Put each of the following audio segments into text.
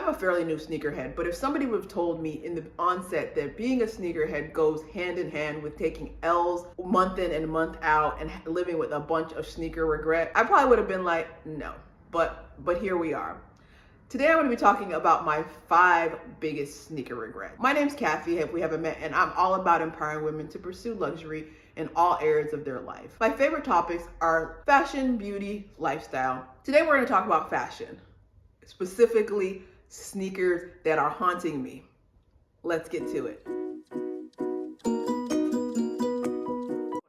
I'm a fairly new sneakerhead, but if somebody would have told me in the onset that being a sneakerhead goes hand in hand with taking L's month in and month out and living with a bunch of sneaker regret, I probably would have been like, no, but here we are. Today I'm going to be talking about my 5 biggest sneaker regrets. My name's Cathy, if we haven't met, and I'm all about empowering women to pursue luxury in all areas of their life. My favorite topics are fashion, beauty, lifestyle. Today we're going to talk about fashion, specifically sneakers that are haunting me. Let's get to it.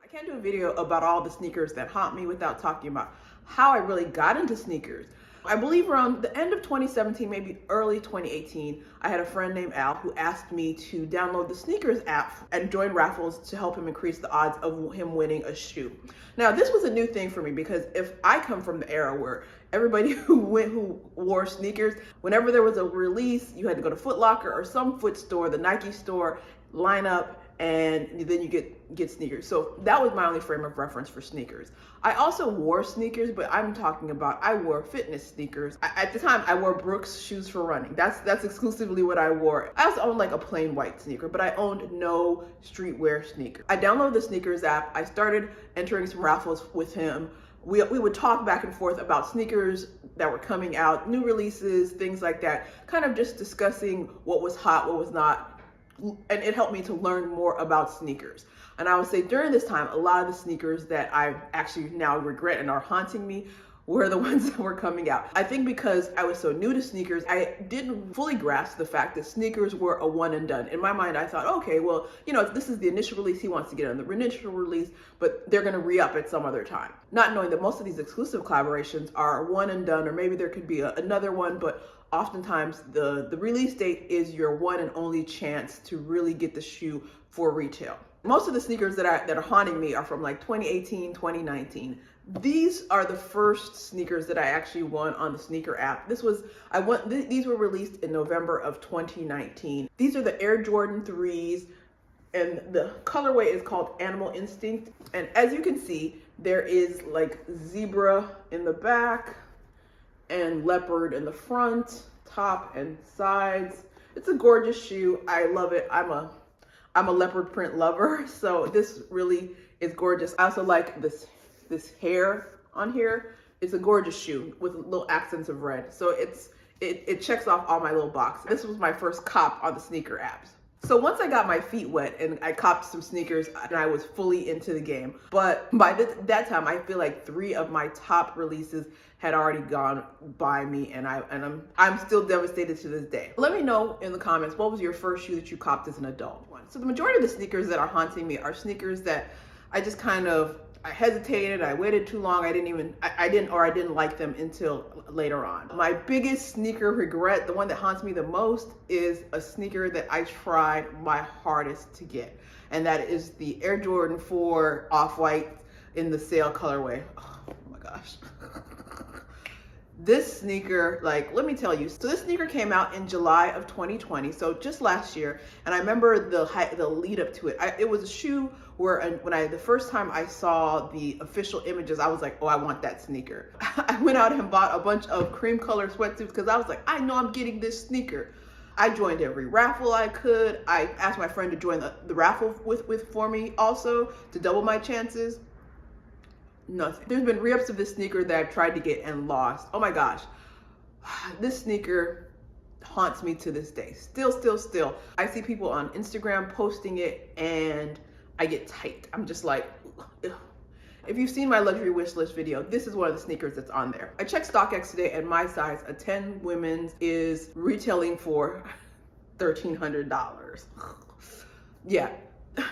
I can't do a video about all the sneakers that haunt me without talking about how I really got into sneakers. I believe around the end of 2017, maybe early 2018, I had a friend named Al who asked me to download the sneakers app and join raffles to help him increase the odds of him winning a shoe. Now, this was a new thing for me because if I come from the era where everybody who wore sneakers, whenever there was a release, you had to go to Foot Locker or some foot store, the Nike store, line up, and then you get sneakers. So that was my only frame of reference for sneakers. I also wore sneakers, but I'm talking about I wore fitness sneakers. At the time, I wore Brooks shoes for running. That's exclusively what I wore. I also owned like a plain white sneaker, but I owned no streetwear sneaker. I downloaded the sneakers app. I started entering some raffles with him. We would talk back and forth about sneakers that were coming out, new releases, things like that, kind of just discussing what was hot, what was not. And it helped me to learn more about sneakers. And I would say during this time, a lot of the sneakers that I actually now regret and are haunting me were the ones that were coming out. I think because I was so new to sneakers, I didn't fully grasp the fact that sneakers were a one and done. In my mind, I thought, okay, well, you know, this is the initial release, he wants to get on the initial release, but they're gonna re-up at some other time. Not knowing that most of these exclusive collaborations are one and done, or maybe there could be another one, but oftentimes the release date is your one and only chance to really get the shoe for retail. Most of the sneakers that are haunting me are from like 2018, 2019. These are the first sneakers that I actually won on the sneaker app. These were released in November of 2019. These are the Air Jordan 3s, and the colorway is called Animal Instinct. And as you can see, there is like zebra in the back and leopard in the front, top and sides. It's a gorgeous shoe. I love it. I'm a leopard print lover, so this really is gorgeous. I also like this hair on here. It's a gorgeous shoe with little accents of red. So it checks off all my little boxes. This was my first cop on the sneaker apps. So once I got my feet wet and I copped some sneakers, and I was fully into the game. But by that time, I feel like 3 of my top releases had already gone by me, and I'm still devastated to this day. Let me know in the comments, what was your first shoe that you copped as an adult? So the majority of the sneakers that are haunting me are sneakers that I just I hesitated, I waited too long, I didn't like them until later on. My biggest sneaker regret, the one that haunts me the most, is a sneaker that I tried my hardest to get. And that is the Air Jordan 4 Off-White in the sale colorway. Oh my gosh. This sneaker, like, let me tell you, so this sneaker came out in July of 2020, so just last year, and I remember the lead up to it. It was a shoe where the first time I saw the official images, I was like, oh, I want that sneaker. I went out and bought a bunch of cream colored sweatsuits because I was like, I know I'm getting this sneaker. I joined every raffle I could. I asked my friend to join the raffle for me also to double my chances. Nothing. There's been re-ups of this sneaker that I've tried to get and lost. Oh my gosh. This sneaker haunts me to this day. Still. I see people on Instagram posting it and I get tight. I'm just like, ugh. If you've seen my luxury wish list video, this is one of the sneakers that's on there. I checked StockX today and my size, a 10 women's, is retailing for $1,300. Yeah.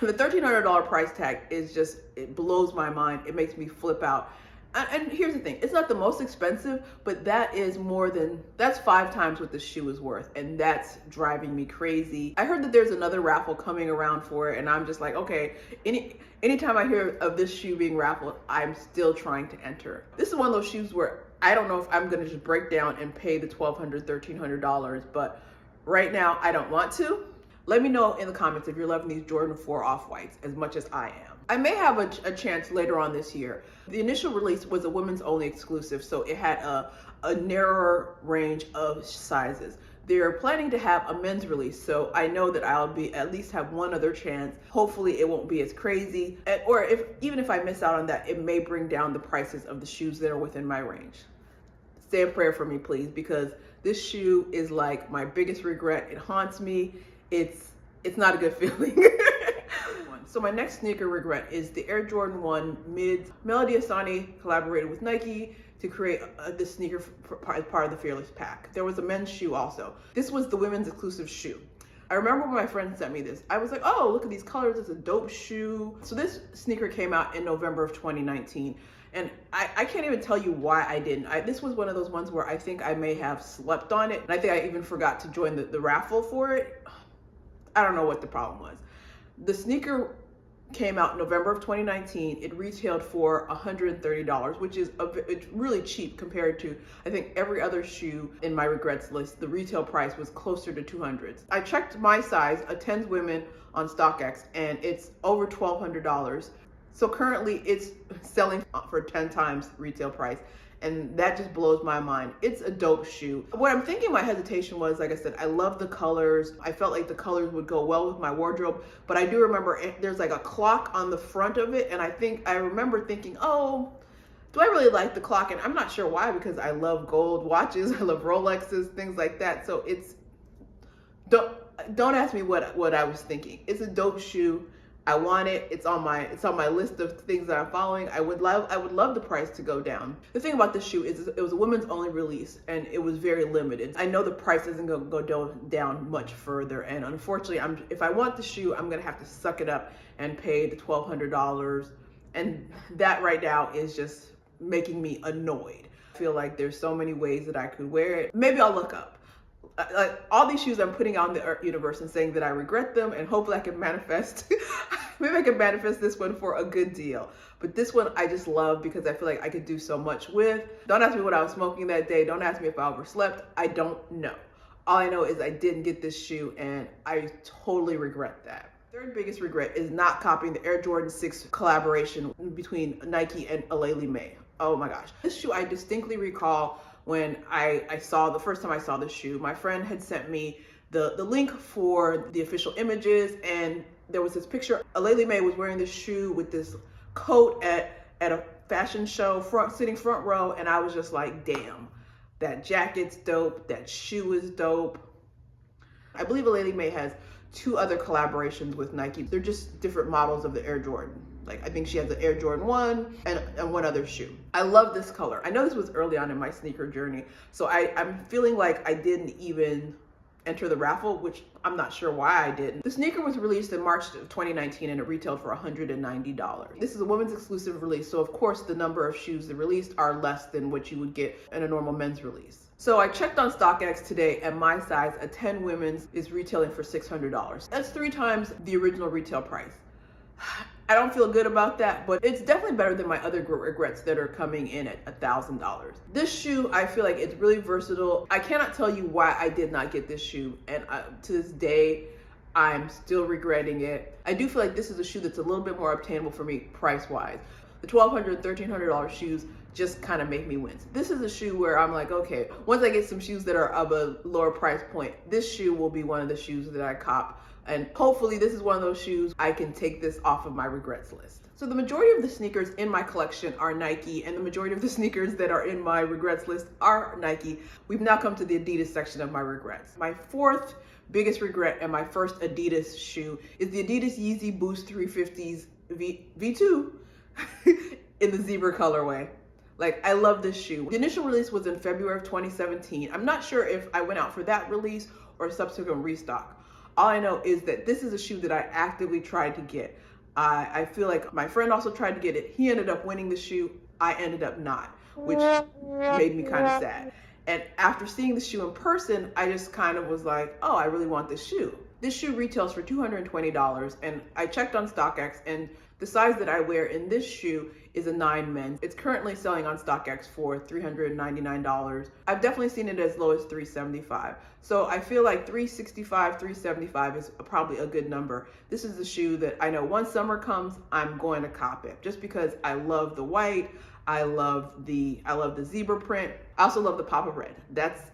The $1,300 price tag is just, it blows my mind. It makes me flip out. And here's the thing, it's not the most expensive, but that's 5 times what the shoe is worth. And that's driving me crazy. I heard that there's another raffle coming around for it. And I'm just like, okay, anytime I hear of this shoe being raffled, I'm still trying to enter. This is one of those shoes where I don't know if I'm gonna just break down and pay the $1,200, $1,300, but right now I don't want to. Let me know in the comments if you're loving these Jordan 4 Off-Whites as much as I am. I may have a chance later on this year. The initial release was a women's only exclusive, so it had a narrower range of sizes. They're planning to have a men's release, so I know that I'll be at least have one other chance. Hopefully it won't be as crazy, or even if I miss out on that, it may bring down the prices of the shoes that are within my range. Say a prayer for me, please, because this shoe is like my biggest regret. It haunts me. It's not a good feeling. So my next sneaker regret is the Air Jordan 1 Mids. Melody Ehsani collaborated with Nike to create this sneaker as part of the Fearless pack. There was a men's shoe also. This was the women's exclusive shoe. I remember when my friend sent me this, I was like, oh, look at these colors, it's a dope shoe. So this sneaker came out in November of 2019. And I can't even tell you why I didn't. This was one of those ones where I think I may have slept on it. And I think I even forgot to join the raffle for it. I don't know what the problem was. The sneaker came out in November of 2019. It retailed for $130, which is it's really cheap compared to, I think, every other shoe in my regrets list. The retail price was closer to 200s. I checked my size, a 10s women, on StockX, and it's over $1,200. So currently it's selling for 10 times retail price. And that just blows my mind. It's a dope shoe. What I'm thinking my hesitation was, like I said, I love the colors. I felt like the colors would go well with my wardrobe, but I do remember there's like a clock on the front of it. And I remember thinking, oh, do I really like the clock? And I'm not sure why, because I love gold watches. I love Rolexes, things like that. So don't ask me what I was thinking. It's a dope shoe. I want it. It's on my list of things that I'm following. I would love the price to go down. The thing about this shoe is it was a women's only release, and it was very limited. I know the price isn't going to go down much further, and unfortunately, if I want the shoe, I'm going to have to suck it up and pay the $1,200, and that right now is just making me annoyed. I feel like there's so many ways that I could wear it. Maybe I'll look up. Like all these shoes I'm putting out in the universe and saying that I regret them, and hopefully I can manifest. Maybe I can manifest this one for a good deal. But this one I just love because I feel like I could do so much with. Don't ask me what I was smoking that day. Don't ask me if I overslept. I don't know. All I know is I didn't get this shoe, and I totally regret that. Third biggest regret is not copying the Air Jordan 6 collaboration between Nike and Aleali. Oh my gosh. This shoe I distinctly recall when I saw the first time I saw the shoe. My friend had sent me the link for the official images, and there was this picture. Aleali was wearing this shoe with this coat at a fashion show, sitting front row, and I was just like, damn, that jacket's dope, that shoe is dope. I believe Aleali has 2 other collaborations with Nike. They're just different models of the Air Jordan. Like, I think she has the Air Jordan 1 and one other shoe. I love this color. I know this was early on in my sneaker journey, so I'm feeling like I didn't even enter the raffle, which I'm not sure why I didn't. The sneaker was released in March of 2019, and it retailed for $190. This is a women's exclusive release, so of course the number of shoes that released are less than what you would get in a normal men's release. So I checked on StockX today, and my size, a 10 women's, is retailing for $600. That's 3 times the original retail price. I don't feel good about that, but it's definitely better than my other regrets that are coming in at $1,000. This shoe, I feel like it's really versatile. I cannot tell you why I did not get this shoe, and to this day, I'm still regretting it. I do feel like this is a shoe that's a little bit more obtainable for me price-wise. The $1,200, $1,300 shoes just kind of make me wince. This is a shoe where I'm like, okay, once I get some shoes that are of a lower price point, this shoe will be one of the shoes that I cop. And hopefully this is one of those shoes I can take this off of my regrets list. So the majority of the sneakers in my collection are Nike, and the majority of the sneakers that are in my regrets list are Nike. We've now come to the Adidas section of my regrets. My 4th biggest regret and my first Adidas shoe is the Adidas Yeezy Boost 350s V2 in the zebra colorway. Like, I love this shoe. The initial release was in February of 2017. I'm not sure if I went out for that release or a subsequent restock. All I know is that this is a shoe that I actively tried to get. I feel like my friend also tried to get it. He ended up winning the shoe. I ended up not, which made me kind of sad. And after seeing the shoe in person, I just kind of was like, oh, I really want this shoe. This shoe retails for $220, and I checked on StockX, and the size that I wear in this shoe is a 9 men's. It's currently selling on StockX for $399. I've definitely seen it as low as $375. So I feel like $365, $375 is probably a good number. This is a shoe that I know once summer comes, I'm going to cop it just because I love the white. I love the zebra print. I also love the pop of red.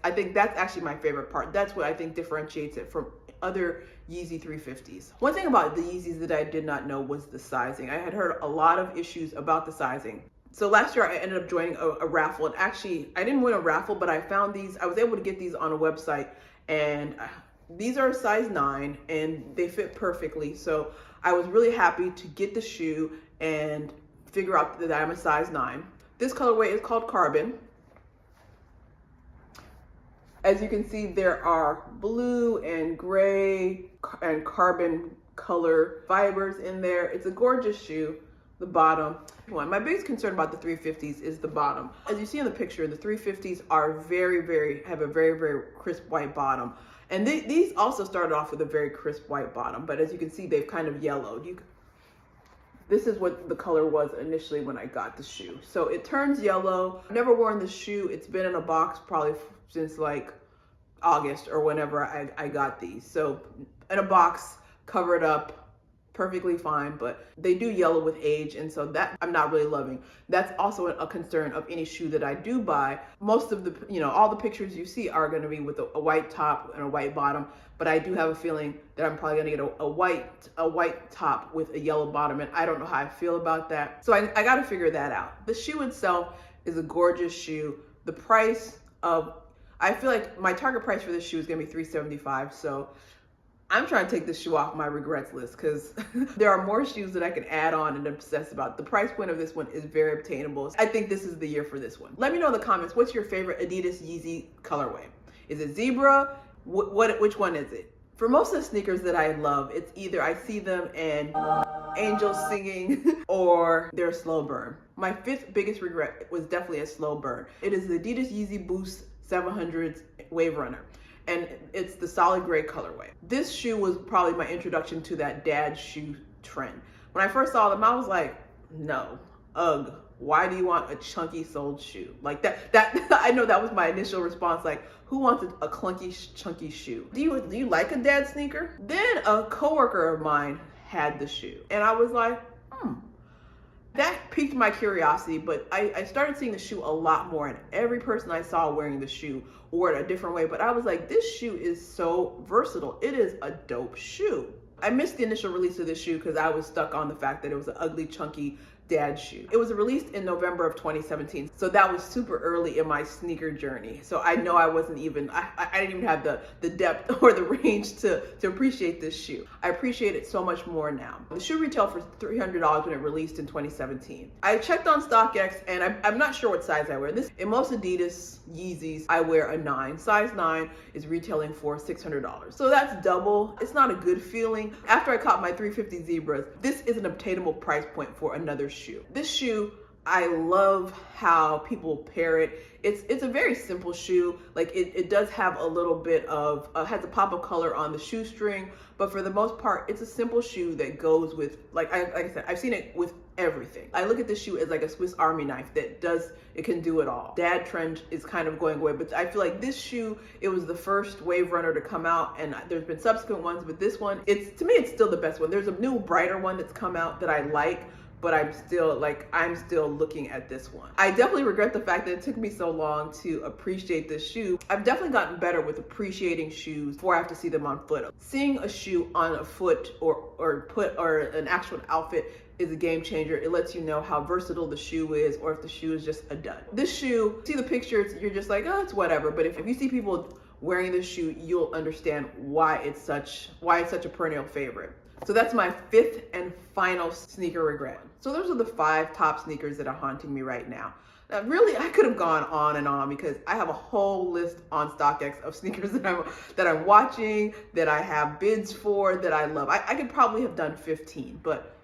I think that's actually my favorite part. That's what I think differentiates it from other Yeezy 350s. One thing about the Yeezys that I did not know was the sizing. I had heard a lot of issues about the sizing. So last year I ended up joining a raffle, and actually I didn't win a raffle, but I found these. I was able to get these on a website, and these are a size 9 and they fit perfectly. So I was really happy to get the shoe and figure out that I'm a size 9. This colorway is called Carbon. As you can see, there are blue and gray and carbon color fibers in there. It's a gorgeous shoe. The bottom. My biggest concern about the 350s is the bottom. As you see in the picture, the 350s are have a very crisp white bottom. And these also started off with a very crisp white bottom, but as you can see, they've kind of yellowed. This is what the color was initially when I got the shoe. So it turns yellow. I've never worn this shoe. It's been in a box probably since like August or whenever I got these. So in a box, covered up, perfectly fine, but they do yellow with age, and so that I'm not really loving. That's also a concern of any shoe that I do buy. Most of the, all the pictures you see are going to be with a white top and a white bottom, but I do have a feeling that I'm probably going to get a white top with a yellow bottom, and I don't know how I feel about that. So I got to figure that out. The shoe itself is a gorgeous shoe. The price I feel like my target price for this shoe is going to be $375. So I'm trying to take this shoe off my regrets list because there are more shoes that I can add on and obsess about. The price point of this one is very obtainable. I think this is the year for this one. Let me know in the comments, what's your favorite Adidas Yeezy colorway? Is it zebra? Which one is it? For most of the sneakers that I love, it's either I see them and angels singing or they're a slow burn. My 5th biggest regret was definitely a slow burn. It is the Adidas Yeezy Boost 700s Wave Runner, and it's the solid gray colorway. This shoe was probably my introduction to that dad shoe trend. When I first saw them, I was like, no, ugh, why do you want a chunky soled shoe? Like that I know that was my initial response, like, who wants a clunky, chunky shoe? Do you like a dad sneaker? Then a coworker of mine had the shoe, and I was like, that piqued my curiosity, but I started seeing the shoe a lot more, and every person I saw wearing the shoe wore it a different way, but I was like, this shoe is so versatile. It is a dope shoe. I missed the initial release of this shoe because I was stuck on the fact that it was an ugly, chunky dad shoe. It was released in November of 2017, so that was super early in my sneaker journey. So I know I wasn't even, I didn't even have the depth or the range to appreciate this shoe. I appreciate it so much more now. The shoe retailed for $300 when it released in 2017. I checked on StockX, and I'm not sure what size I wear. In most Adidas Yeezys, I wear a 9. Size 9 is retailing for $600. So that's double. It's not a good feeling. After I caught my 350 Zebras, this is an obtainable price point for another shoe. This shoe, I love how people pair it. It's a very simple shoe. Like it does have a little bit of, has a pop of color on the shoestring, but for the most part, it's a simple shoe that goes with, like I said, I've seen it with everything. I look at this shoe as like a Swiss Army knife it can do it all. Dad trend is kind of going away, but I feel like this shoe, it was the first wave runner to come out, and there's been subsequent ones, but this one, to me, it's still the best one. There's a new brighter one that's come out that I like, but I'm still looking at this one. I definitely regret the fact that it took me so long to appreciate this shoe. I've definitely gotten better with appreciating shoes before I have to see them on foot. Seeing a shoe on a foot or an actual outfit is a game changer. It lets you know how versatile the shoe is, or if the shoe is just a dud. This shoe, see the pictures, you're just like, oh, it's whatever. But if you see people wearing this shoe, you'll understand why it's such a perennial favorite. So that's my 5th and final sneaker regret. So those are the 5 top sneakers that are haunting me right now. Now, really, I could have gone on and on because I have a whole list on StockX of sneakers that I'm watching, that I have bids for, that I love. I could probably have done 15, but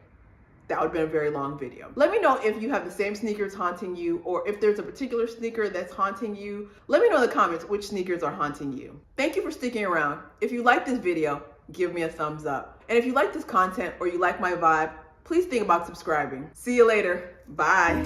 that would have been a very long video. Let me know if you have the same sneakers haunting you, or if there's a particular sneaker that's haunting you. Let me know in the comments which sneakers are haunting you. Thank you for sticking around. If you like this video, give me a thumbs up. And if you like this content or you like my vibe, please think about subscribing. See you later. Bye.